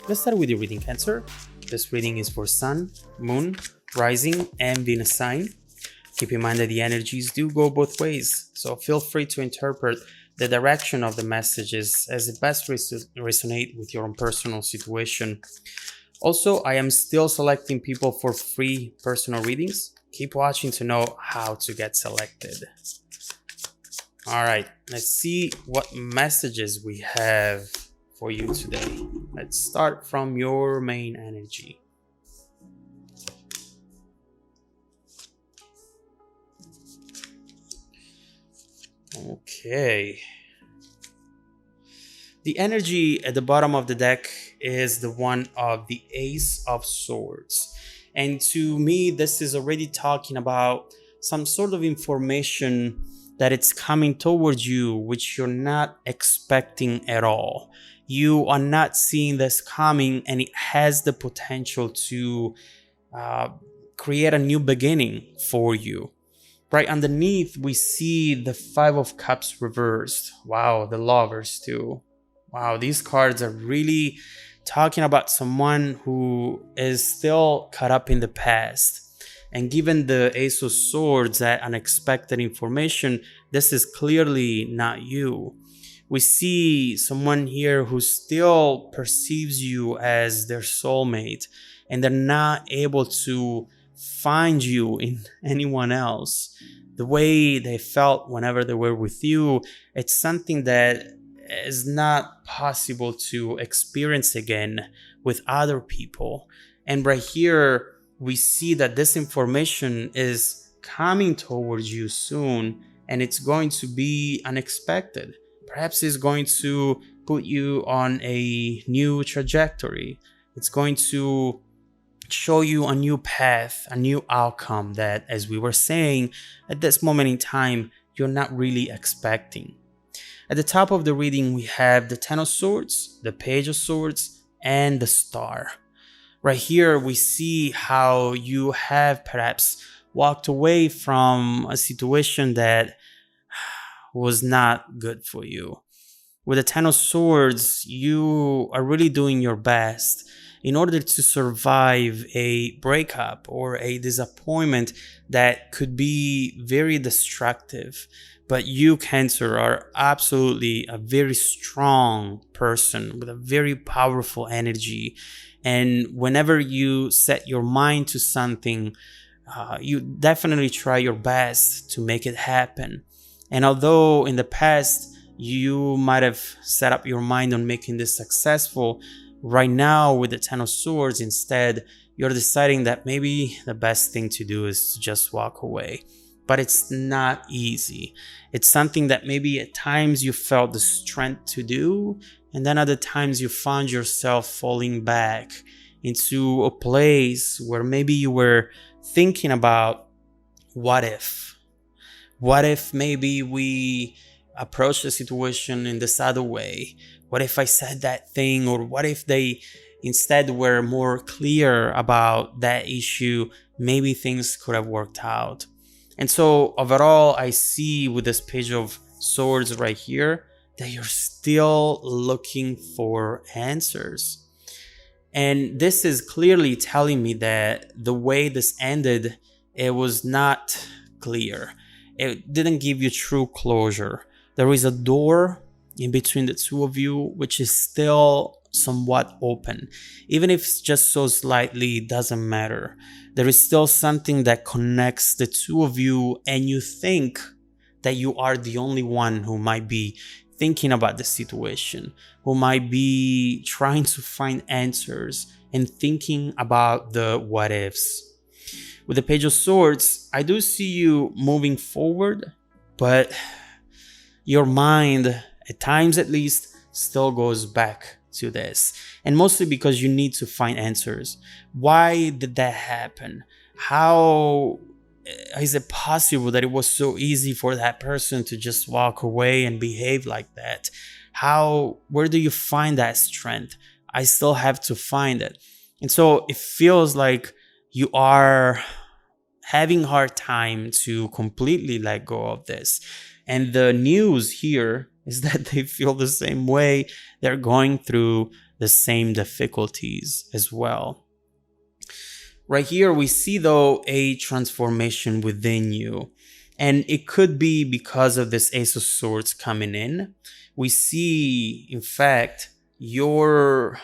Let's start with your reading, Cancer. This reading is for Sun, Moon, Rising, and Venus sign. Keep in mind that the energies do go both ways, so feel free to interpret the direction of the messages as it best resonate with your own personal situation. Also, I am still selecting people for free personal readings. Keep watching to know how to get selected. Alright, let's see what messages we have for you today. Let's start from your main energy. Okay. The energy at the bottom of the deck is the one of the Ace of Swords. And to me, this is already talking about some sort of information that it's coming towards you, which you're not expecting at all. You are not seeing this coming, and it has the potential to create a new beginning for you. Right underneath, we see the Five of Cups reversed. Wow, the Lovers too. Wow, these cards are really talking about someone who is still caught up in the past. And given the Ace of Swords, that unexpected information, this is clearly not you. We see someone here who still perceives you as their soulmate, and they're not able to find you in anyone else. The way they felt whenever they were with you, it's something that is not possible to experience again with other people. And right here, we see that this information is coming towards you soon, and it's going to be unexpected. Perhaps it's going to put you on a new trajectory. It's going to show you a new path, a new outcome that, as we were saying, at this moment in time, you're not really expecting. At the top of the reading, we have the Ten of Swords, the Page of Swords, and the Star. Right here, we see how you have perhaps walked away from a situation that was not good for you. With the Ten of Swords, you are really doing your best in order to survive a breakup or a disappointment that could be very destructive. But you, Cancer, are absolutely a very strong person with a very powerful energy. And whenever you set your mind to something, you definitely try your best to make it happen. And although in the past you might have set up your mind on making this successful, right now with the Ten of Swords, instead, you're deciding that maybe the best thing to do is to just walk away. But it's not easy. It's something that maybe at times you felt the strength to do, and then other times you found yourself falling back into a place where maybe you were thinking about, what if? What if maybe we approach the situation in this other way? What if I said that thing? Or what if they instead were more clear about that issue? Maybe things could have worked out. And so overall, I see with this Page of Swords right here that you're still looking for answers. And this is clearly telling me that the way this ended, it was not clear. It didn't give you true closure. There is a door in between the two of you, which is still somewhat open. Even if it's just so slightly, it doesn't matter. There is still something that connects the two of you, and you think that you are the only one who might be thinking about the situation, who might be trying to find answers and thinking about the what ifs. With the Page of Swords, I do see you moving forward, but your mind, at times at least, still goes back to this. And mostly because you need to find answers. Why did that happen? How is it possible that it was so easy for that person to just walk away and behave like that? Where do you find that strength? I still have to find it. And so it feels like you are having a hard time to completely let go of this. And the news here is that they feel the same way. They're going through the same difficulties as well. Right here, we see though a transformation within you. And it could be because of this Ace of Swords coming in. We see, in fact, your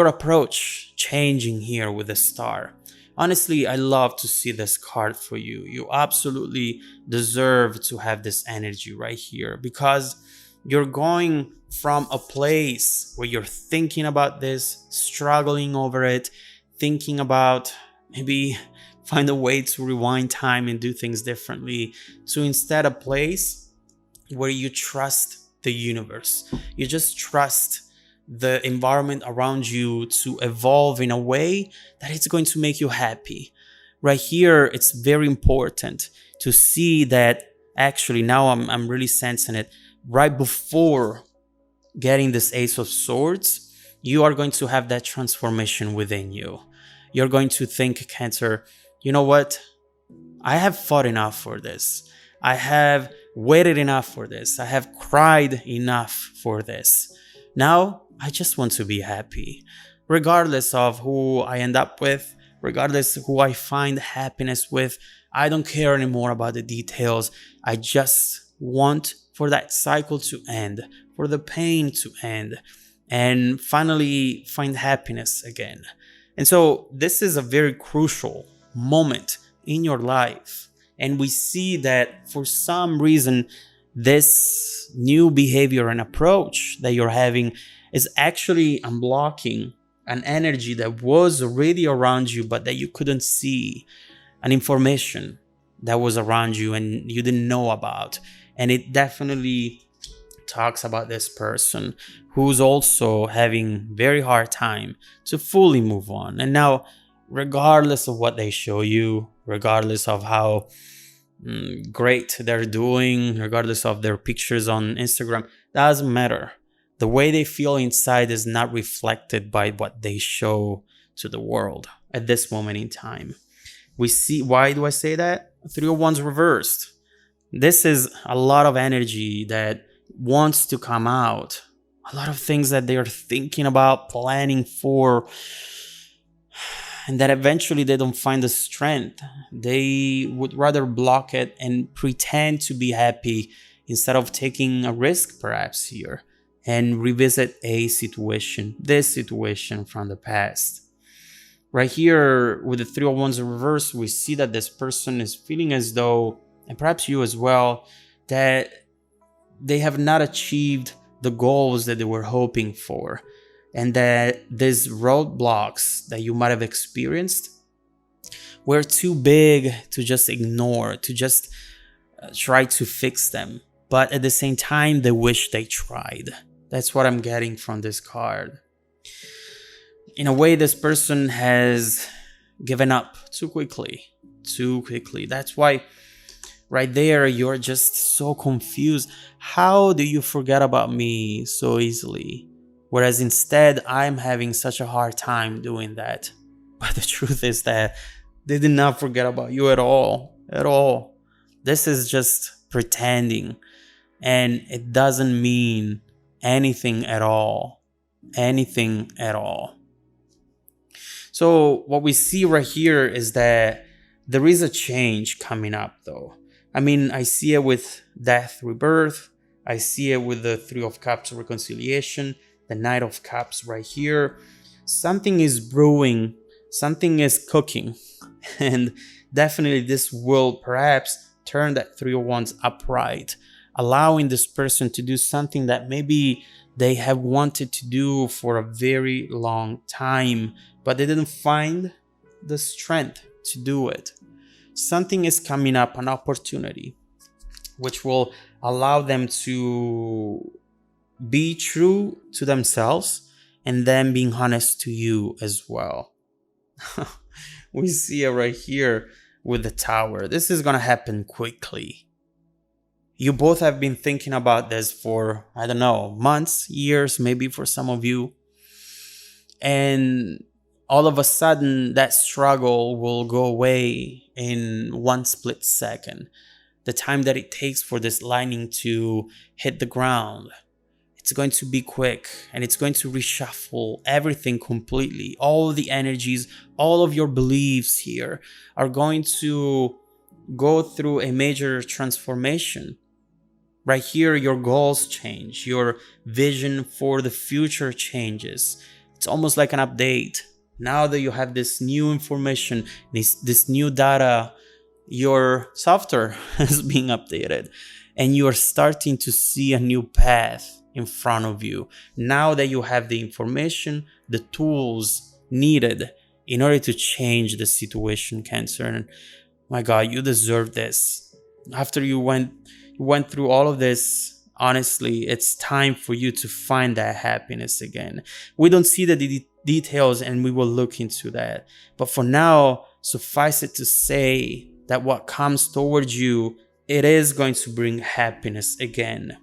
approach changing here with the star. Honestly, I love to see this card for you. You absolutely deserve to have this energy right here, because you're going from a place where you're thinking about this, struggling over it, thinking about maybe find a way to rewind time and do things differently, to instead a place where you trust the universe. You just trust the environment around you to evolve in a way that it's going to make you happy. Right here, it's very important to see that actually now I'm really sensing it. Right before getting this Ace of Swords, you are going to have that transformation within you. You're going to think, Cancer, you know what? I have fought enough for this. I have waited enough for this. I have cried enough for this. Now, I just want to be happy. Regardless of who I end up with, regardless of who I find happiness with, I don't care anymore about the details. I just want for that cycle to end, for the pain to end, and finally find happiness again. And so this is a very crucial moment in your life. And we see that for some reason, this new behavior and approach that you're having is actually unblocking an energy that was already around you, but that you couldn't see, an information that was around you and you didn't know about. And it definitely talks about this person who's also having very hard time to fully move on. And now, regardless of what they show you, regardless of how great they're doing, regardless of their pictures on Instagram, doesn't matter. The way they feel inside is not reflected by what they show to the world at this moment in time. We see, why do I say that? 3 of Wands reversed. This is a lot of energy that wants to come out. A lot of things that they are thinking about, planning for, and that eventually they don't find the strength. They would rather block it and pretend to be happy instead of taking a risk perhaps here and revisit a situation, this situation from the past. Right here with the 3 of Wands in reverse, we see that this person is feeling as though, and perhaps you as well, that they have not achieved the goals that they were hoping for, and that these roadblocks that you might have experienced were too big to just ignore, to just try to fix them. But at the same time, they wish they tried. That's what I'm getting from this card. In a way, this person has given up too quickly. That's why right there, you're just so confused. How do you forget about me so easily? Whereas instead, I'm having such a hard time doing that. But the truth is that they did not forget about you at all. At all. This is just pretending. And it doesn't mean anything at all. Anything at all. So what we see right here is that there is a change coming up though. I mean, I see it with death, rebirth. I see it with the 3 of Cups, reconciliation, the Knight of Cups right here. Something is brewing, something is cooking. And definitely this will perhaps turn that 3 of Wands upright, allowing this person to do something that maybe they have wanted to do for a very long time, but they didn't find the strength to do it. Something is coming up, an opportunity, which will allow them to be true to themselves and then being honest to you as well. We see it right here with the Tower. This is going to happen quickly. You both have been thinking about this for, I don't know, months, years, maybe for some of you. And all of a sudden, that struggle will go away in one split second. The time that it takes for this lightning to hit the ground, It's going to be quick, and it's going to reshuffle everything completely. All the energies, all of your beliefs here are going to go through a major transformation. Right here, your goals change, your vision for the future changes. It's almost like an update. Now that you have this new information, this new data, your software is being updated, and you are starting to see a new path in front of you. Now that you have the information, the tools needed in order to change the situation, Cancer. And my God, you deserve this. After you went through all of this, honestly, it's time for you to find that happiness again. We don't see the details, and we will look into that. But for now, suffice it to say that what comes towards you, it is going to bring happiness again.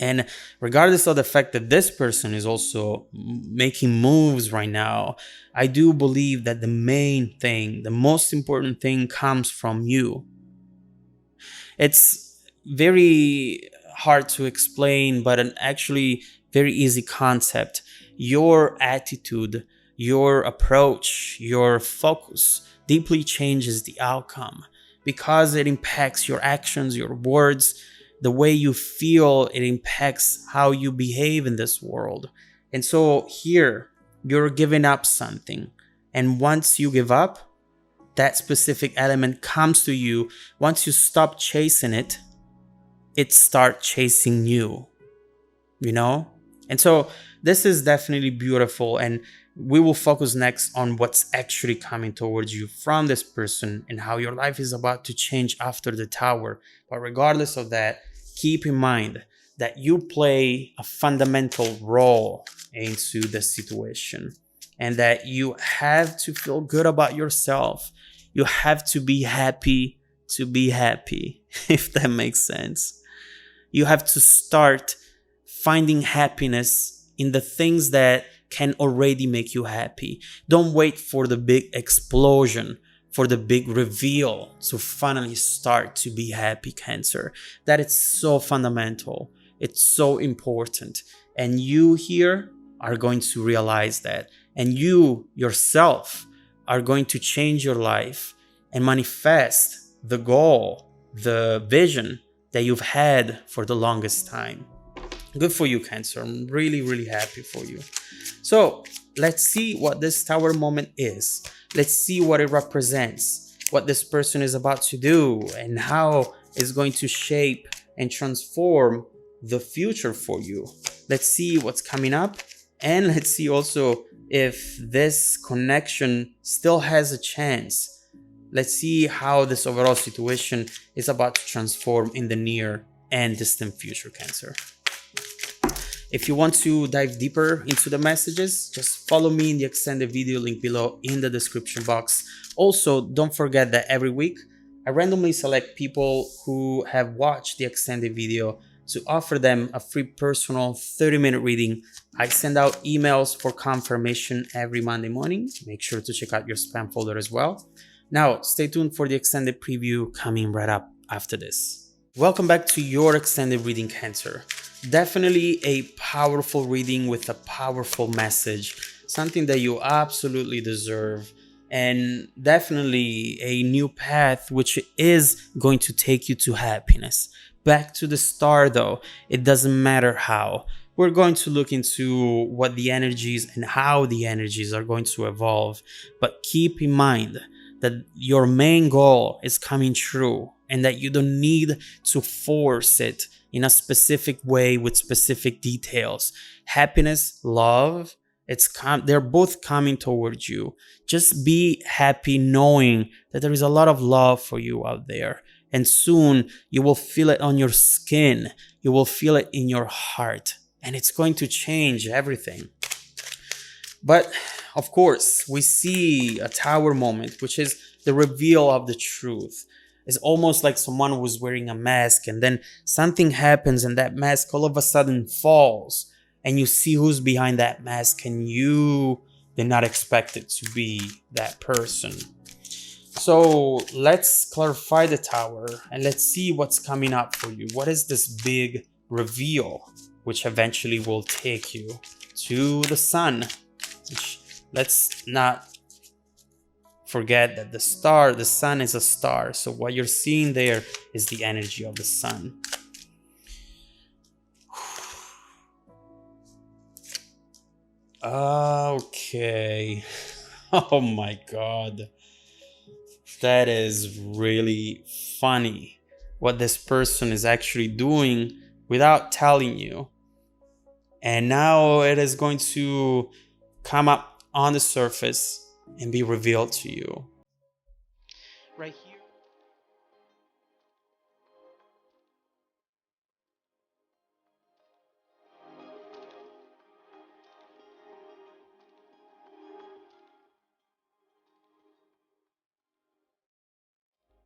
And regardless of the fact that this person is also making moves right now, I do believe that the main thing, the most important thing, comes from you. It's very hard to explain, but an actually very easy concept. Your attitude, your approach, your focus deeply changes the outcome because it impacts your actions, your words, the way you feel. It impacts how you behave in this world. And so here, you're giving up something. And once you give up, that specific element comes to you. Once you stop chasing it, it starts chasing you, you know? And so this is definitely beautiful. And we will focus next on what's actually coming towards you from this person and how your life is about to change after the tower. But regardless of that, keep in mind that you play a fundamental role into the situation, and that you have to feel good about yourself. You have to be happy, if that makes sense. You have to start finding happiness in the things that can already make you happy. Don't wait for the big explosion, for the big reveal to finally start to be happy, Cancer. That is so fundamental. It's so important. And you here are going to realize that. And you yourself are going to change your life and manifest the goal, the vision that you've had for the longest time. Good for you, Cancer. I'm really, really happy for you. So let's see what this tower moment is. Let's see what it represents, what this person is about to do, and how it's going to shape and transform the future for you. Let's see what's coming up, and let's see also if this connection still has a chance. Let's see how this overall situation is about to transform in the near and distant future, Cancer. If you want to dive deeper into the messages, just follow me in the extended video link below in the description box. Also, don't forget that every week, I randomly select people who have watched the extended video to offer them a free personal 30-minute reading. I send out emails for confirmation every Monday morning. Make sure to check out your spam folder as well. Now, stay tuned for the extended preview coming right up after this. Welcome back to your extended reading, Cancer. Definitely a powerful reading with a powerful message, something that you absolutely deserve, and definitely a new path which is going to take you to happiness. Back to the star though, it doesn't matter how. We're going to look into what the energies and how the energies are going to evolve, but keep in mind that your main goal is coming true and that you don't need to force it in a specific way with specific details. Happiness, love, they're both coming towards you. Just be happy knowing that there is a lot of love for you out there. And soon you will feel it on your skin. You will feel it in your heart. And it's going to change everything. But of course, we see a tower moment, which is the reveal of the truth. It's almost like someone was wearing a mask, and then something happens and that mask all of a sudden falls, and you see who's behind that mask, and you did not expect it to be that person. So let's clarify the tower and let's see what's coming up for you. What is this big reveal? which eventually will take you to the sun. Which, let's not forget that the sun is a star. So what you're seeing there is the energy of the sun. Okay. Oh my God. That is really funny what this person is actually doing without telling you. And now it is going to come up on the surface and be revealed to you.